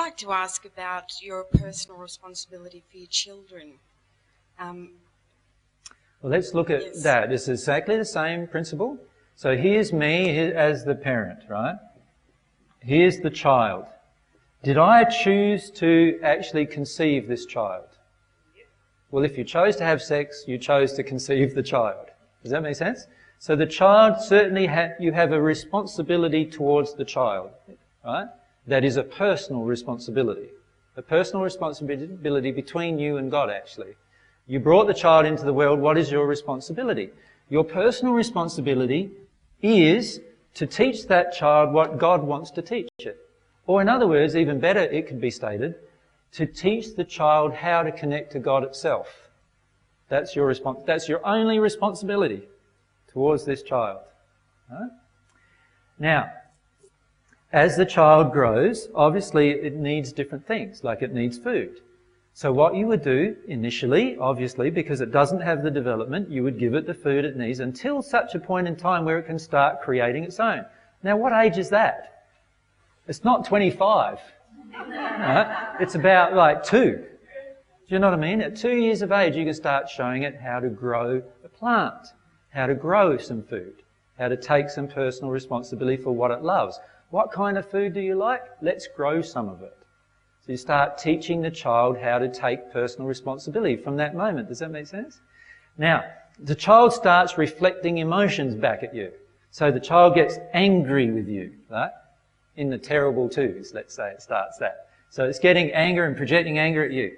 like to ask about your personal responsibility for your children. Well, let's look at that. It's exactly the same principle. So here's me as the parent, right? Here's the child. Did I choose to actually conceive this child? Well, if you chose to have sex, you chose to conceive the child. Does that make sense? So the child, certainly you have a responsibility towards the child, right? That is a personal responsibility. A personal responsibility between you and God, actually. You brought the child into the world. What is your responsibility? Your personal responsibility is to teach that child what God wants to teach it. Or in other words, even better, it could be stated, to teach the child how to connect to God itself. That's your that's your only responsibility towards this child. Right? Now, as the child grows, obviously it needs different things, like it needs food. So what you would do initially, obviously, because it doesn't have the development, you would give it the food it needs until such a point in time where it can start creating its own. Now, what age is that? It's not 25. Right? It's about like 2. Do you know what I mean? At 2 years of age, you can start showing it how to grow a plant, how to grow some food, how to take some personal responsibility for what it loves. What kind of food do you like? Let's grow some of it. So you start teaching the child how to take personal responsibility from that moment. Does that make sense? Now, the child starts reflecting emotions back at you. So the child gets angry with you, right? In the terrible twos, let's say it starts that. So it's getting anger and projecting anger at you.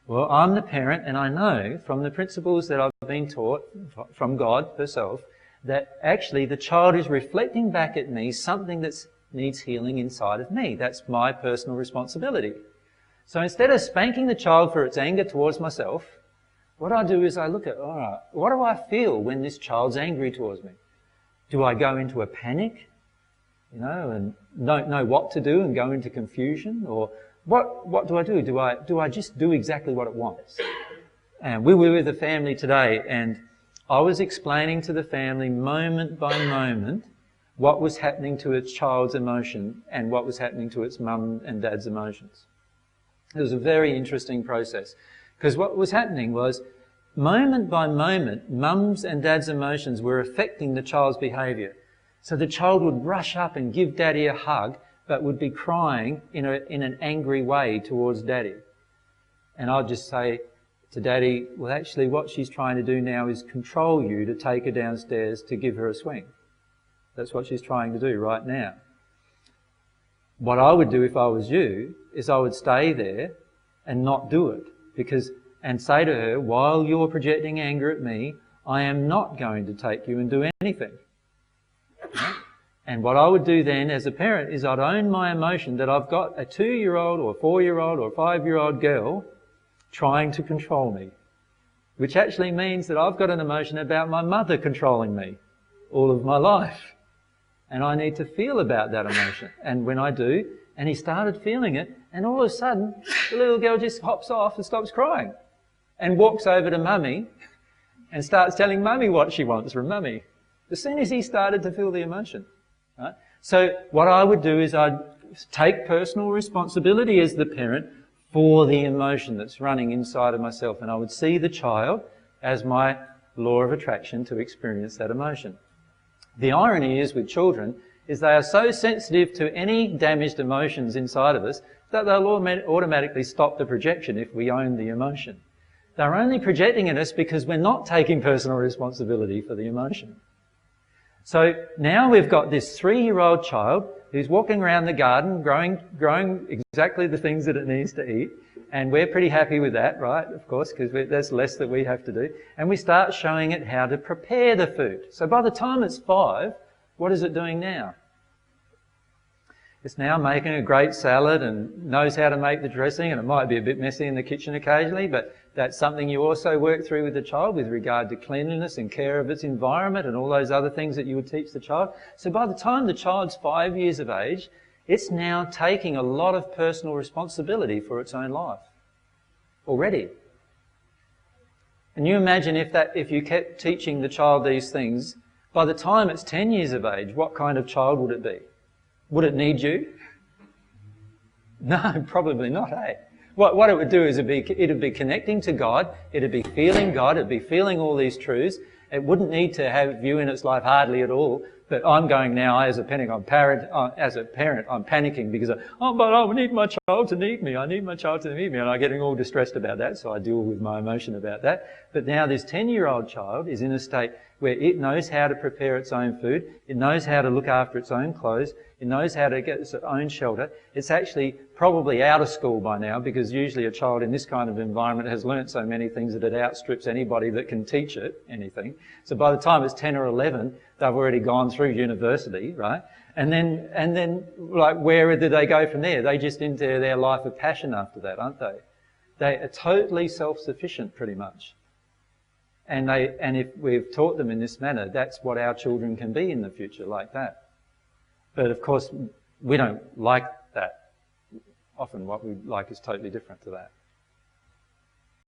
Well, I'm the parent and I know from the principles that I've been taught from God herself that actually the child is reflecting back at me something that needs healing inside of me. That's my personal responsibility. So instead of spanking the child for its anger towards myself, what I do is I look at, all right, what do I feel when this child's angry towards me? Do I go into a panic, and don't know what to do and go into confusion? Or what do I do? Do I just do exactly what it wants? And we were with a family today and I was explaining to the family moment by moment what was happening to its child's emotion and what was happening to its mum and dad's emotions. It was a very interesting process because what was happening was moment by moment, mum's and dad's emotions were affecting the child's behaviour. So the child would rush up and give daddy a hug but would be crying in an angry way towards daddy. And I'd just say to daddy, well, actually what she's trying to do now is control you to take her downstairs to give her a swing. That's what she's trying to do right now. What I would do if I was you is I would stay there and not do it and say to her, while you're projecting anger at me, I am not going to take you and do anything. Right? And what I would do then as a parent is I'd own my emotion that I've got a 2-year-old or a 4-year-old or a 5-year-old girl trying to control me, which actually means that I've got an emotion about my mother controlling me all of my life. And I need to feel about that emotion. And when I do, and he started feeling it, and all of a sudden, the little girl just hops off and stops crying and walks over to mummy and starts telling mummy what she wants from mummy. As soon as he started to feel the emotion. Right? So what I would do is I'd take personal responsibility as the parent for the emotion that's running inside of myself, and I would see the child as my law of attraction to experience that emotion. The irony is with children is they are so sensitive to any damaged emotions inside of us that they'll automatically stop the projection if we own the emotion. They're only projecting at us because we're not taking personal responsibility for the emotion. So now we've got this 3-year-old child who's walking around the garden growing exactly the things that it needs to eat, and we're pretty happy with that, right, of course, because there's less that we have to do. And we start showing it how to prepare the food. So by the time it's 5, what is it doing now? It's now making a great salad and knows how to make the dressing, and it might be a bit messy in the kitchen occasionally, but that's something you also work through with the child with regard to cleanliness and care of its environment and all those other things that you would teach the child. So by the time the child's 5 years of age, it's now taking a lot of personal responsibility for its own life already. And you imagine if you kept teaching the child these things, by the time it's 10 years of age, what kind of child would it be? Would it need you? No, probably not, eh? What it would do is it'd be connecting to God, it'd be feeling God, it'd be feeling all these truths. It wouldn't need to have you in its life hardly at all. But I'm going now as a parent, I'm panicking because I need my child to need me. I need my child to need me, and I'm getting all distressed about that. So I deal with my emotion about that. But now this 10-year-old child is in a state where it knows how to prepare its own food, it knows how to look after its own clothes, it knows how to get its own shelter. It's actually probably out of school by now, because usually a child in this kind of environment has learnt so many things that it outstrips anybody that can teach it anything. So by the time it's 10 or 11, they've already gone through university, right? And then, like, where do they go from there? They just into their life of passion after that, aren't they? They are totally self-sufficient, pretty much. And if we've taught them in this manner, that's what our children can be in the future, like that. But of course, we don't like that. Often what we like is totally different to that.